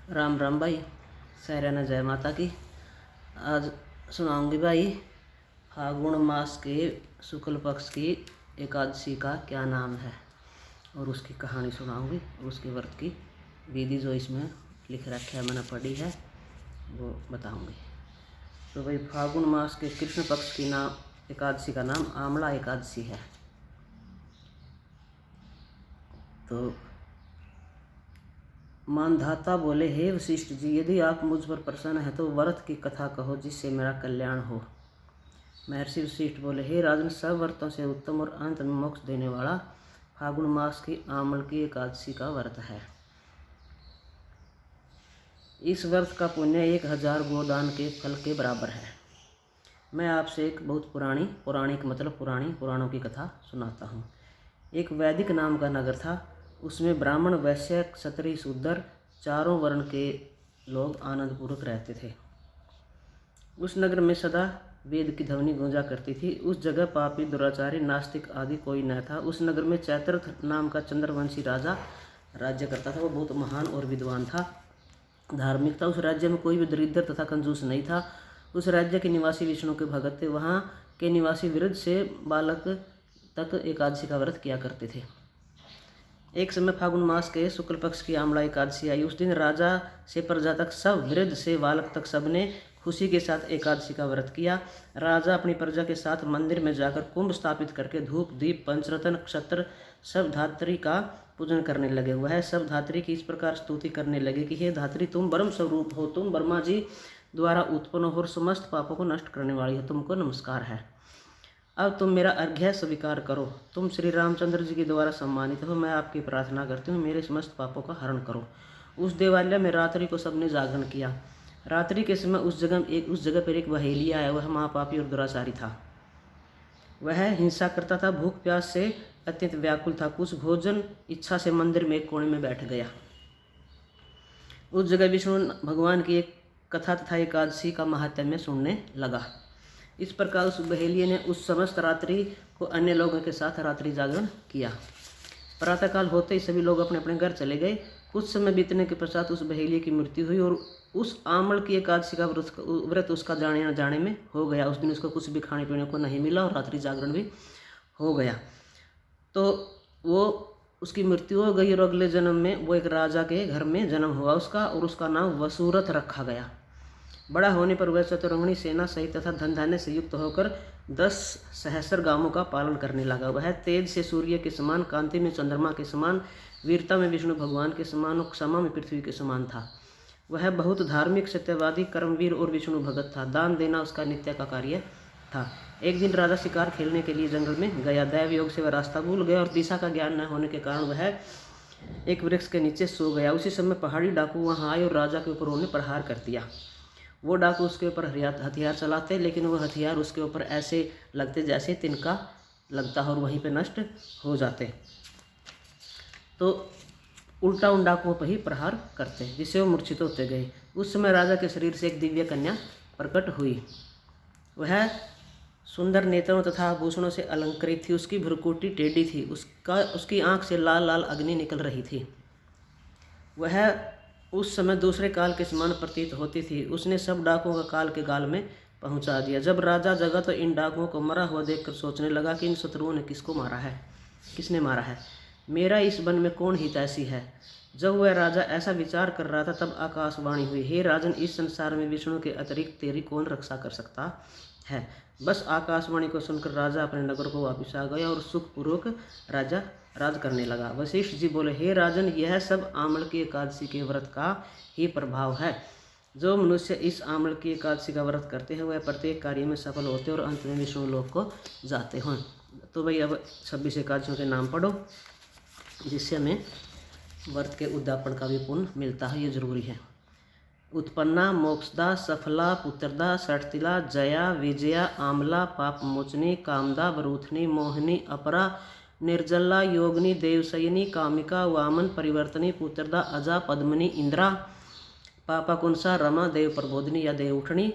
राम राम भाई, सायराना जय माता की। आज सुनाऊंगी भाई फागुन मास के शुक्ल पक्ष की एकादशी का क्या नाम है और उसकी कहानी सुनाऊंगी और उसके व्रत की विधि जो इसमें लिख रखा है मैंने पढ़ी है वो बताऊंगी। तो भाई फागुन मास के कृष्ण पक्ष की एकादशी का नाम आमला एकादशी है। तो मानधाता बोले, हे वशिष्ठ जी, यदि आप मुझ पर प्रसन्न हैं तो व्रत की कथा कहो जिससे मेरा कल्याण हो। महर्षि वशिष्ठ बोले, हे राजन, सब व्रतों से उत्तम और अंत में मोक्ष देने वाला फागुन मास की आमल की एकादशी का व्रत है। इस व्रत का पुण्य 1000 गोदान के फल के बराबर है। मैं आपसे एक बहुत पौराणिक मतलब पुराणों की कथा सुनाता हूँ। एक वैदिक नाम का नगर था। उसमें ब्राह्मण, वैश्य, क्षत्रिय, शूद्र चारों वर्ण के लोग आनंदपूर्वक रहते थे। उस नगर में सदा वेद की ध्वनि गूंजा करती थी। उस जगह पापी, दुराचारी, नास्तिक आदि कोई न था। उस नगर में चैत्रथ नाम का चंद्रवंशी राजा राज्य करता था। वो बहुत महान और विद्वान था, धार्मिक था। उस राज्य में कोई भी दरिद्र तथा कंजूस नहीं था। उस राज्य के निवासी विष्णु के भगत थे। वहाँ के निवासी वृद्ध से बालक तक एकादशी का व्रत किया करते थे। एक समय फागुन मास के शुक्ल पक्ष की आमला एकादशी आई। उस दिन राजा से प्रजा तक सब, वृद्ध से बालक तक सबने खुशी के साथ एकादशी का व्रत किया। राजा अपनी प्रजा के साथ मंदिर में जाकर कुंभ स्थापित करके धूप, दीप, पंचरत्न, क्षत्र सब धात्री का पूजन करने लगे। वह सब धात्री की इस प्रकार स्तुति करने लगे कि हे धात्री, तुम ब्रह्म स्वरूप हो, तुम ब्रह्मा जी द्वारा उत्पन्न हो और समस्त पापों को नष्ट करने वाली हो, तुमको नमस्कार है। अब तुम मेरा अर्घ्य स्वीकार करो। तुम श्री रामचंद्र जी के द्वारा सम्मानित हो। मैं आपकी प्रार्थना करती हूँ, मेरे समस्त पापों का हरण करो। उस देवालय में रात्रि को सबने जागरण किया। रात्रि के समय उस जगह पर एक बहेलिया आया। वह महापापी और दुराचारी था। वह हिंसा करता था, भूख प्यास से अत्यंत व्याकुल था। कुछ भोजन इच्छा से मंदिर में एक कोने में बैठ गया। उस जगह विष्णु भगवान की एक कथा तथा एकादशी का महात्म्य सुनने लगा। इस प्रकार उस बहेलिये ने उस समस्त रात्रि को अन्य लोगों के साथ रात्रि जागरण किया। प्रातःकाल होते ही सभी लोग अपने अपने घर चले गए। कुछ समय बीतने के पश्चात उस बहेलिये की मृत्यु हुई और उस आमल की एकादशी का व्रत उसका जाने न जाने में हो गया। उस दिन उसको कुछ भी खाने पीने को नहीं मिला और रात्रि जागरण भी हो गया। तो वो उसकी मृत्यु हो गई और अगले जन्म में वो एक राजा के घर में जन्म हुआ उसका, और उसका नाम वसुरथ रखा गया। बड़ा होने पर वह चतुरंगनी सेना सहित तथा धन धान्य से युक्त होकर 10 सहस्र गांवों का पालन करने लगा। वह तेज से सूर्य के समान, कांति में चंद्रमा के समान, वीरता में विष्णु भगवान के समान और क्षमा में पृथ्वी के समान था। वह बहुत धार्मिक, सत्यवादी, कर्मवीर और विष्णु भगत था। दान देना उसका नित्य का कार्य था। एक दिन राजा शिकार खेलने के लिए जंगल में गया। दैव योग से वह रास्ता भूल गया और दिशा का ज्ञान न होने के कारण वह एक वृक्ष के नीचे सो गया। उसी समय पहाड़ी डाकू वहां आए और राजा के ऊपर उन्होंने प्रहार कर दिया। वो डाकू उसके ऊपर हथियार चलाते, लेकिन वो हथियार उसके ऊपर ऐसे लगते जैसे तिनका लगता और वहीं पे नष्ट हो जाते। तो उल्टा उन डाकुओं पर ही प्रहार करते, जिससे वो मूर्छित होते गए। उस समय राजा के शरीर से एक दिव्य कन्या प्रकट हुई। वह सुंदर नेत्रों तथा आभूषणों से अलंकृत थी। उसकी भ्रुकुटी टेढ़ी थी। उसकी आंख से लाल लाल अग्नि निकल रही थी। वह उस समय दूसरे काल के समान प्रतीत होती थी। उसने सब डाकुओं का काल के गाल में पहुंचा दिया। जब राजा जगा तो इन डाकुओं को मरा हुआ देखकर सोचने लगा कि इन शत्रुओं ने किसने मारा है, मेरा इस वन में कौन हितैषी है। जब वह राजा ऐसा विचार कर रहा था तब आकाशवाणी हुई, हे राजन, इस संसार में विष्णु के अतिरिक्त तेरी कौन रक्षा कर सकता है। बस आकाशवाणी को सुनकर राजा अपने नगर को वापस आ गया और सुखपूर्वक राज करने लगा। वशिष्ठ जी बोले, हे राजन, यह सब आमल की एकादशी के व्रत का ही प्रभाव है। जो मनुष्य इस आमल की एकादशी का व्रत करते हैं वह प्रत्येक कार्य में सफल होते हैं और अंत में विष्णु लोक को जाते हैं। तो भाई अब 26 एकादशियों के नाम पढ़ो, जिससे हमें व्रत के उद्यापन का भी पुण्य मिलता है, ये जरूरी है। उत्पन्ना, मोक्षदा, सफला, पुत्रदा, षटतिला, जया, विजया, आमला, पाप मोचनी, कामदा, वरूथनी, मोहिनी, अपरा, निर्जला, योगिनी, देवशयनी, कामिका, वामन, परिवर्तनी, पुत्रदा, अजा, पद्मनी, इंद्रा, पापाकुंसा, रमा, देव प्रबोधिनी या देवउठनी,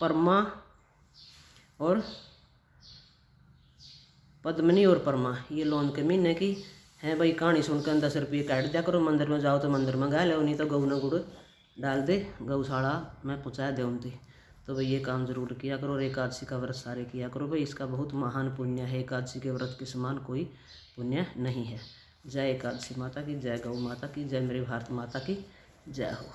परमा और पद्मनी और परमा, ये लोन के महीने की हैं भाई, कहानी सुनकर 10 रुपये काट दिया करो, मंदिर में जाओ तो मंदिर में गा लो, नहीं तो गऊ न गुड़ डाल दे गौशाला में पहुँचा दे उनकी। तो भाई ये काम जरूर किया करो, और एकादशी का व्रत सारे किया करो भाई, इसका बहुत महान पुण्य है। एकादशी के व्रत के समान कोई पुण्य नहीं है। जय एकादशी माता की, जय गौ माता की, जय मेरी भारत माता की जय हो।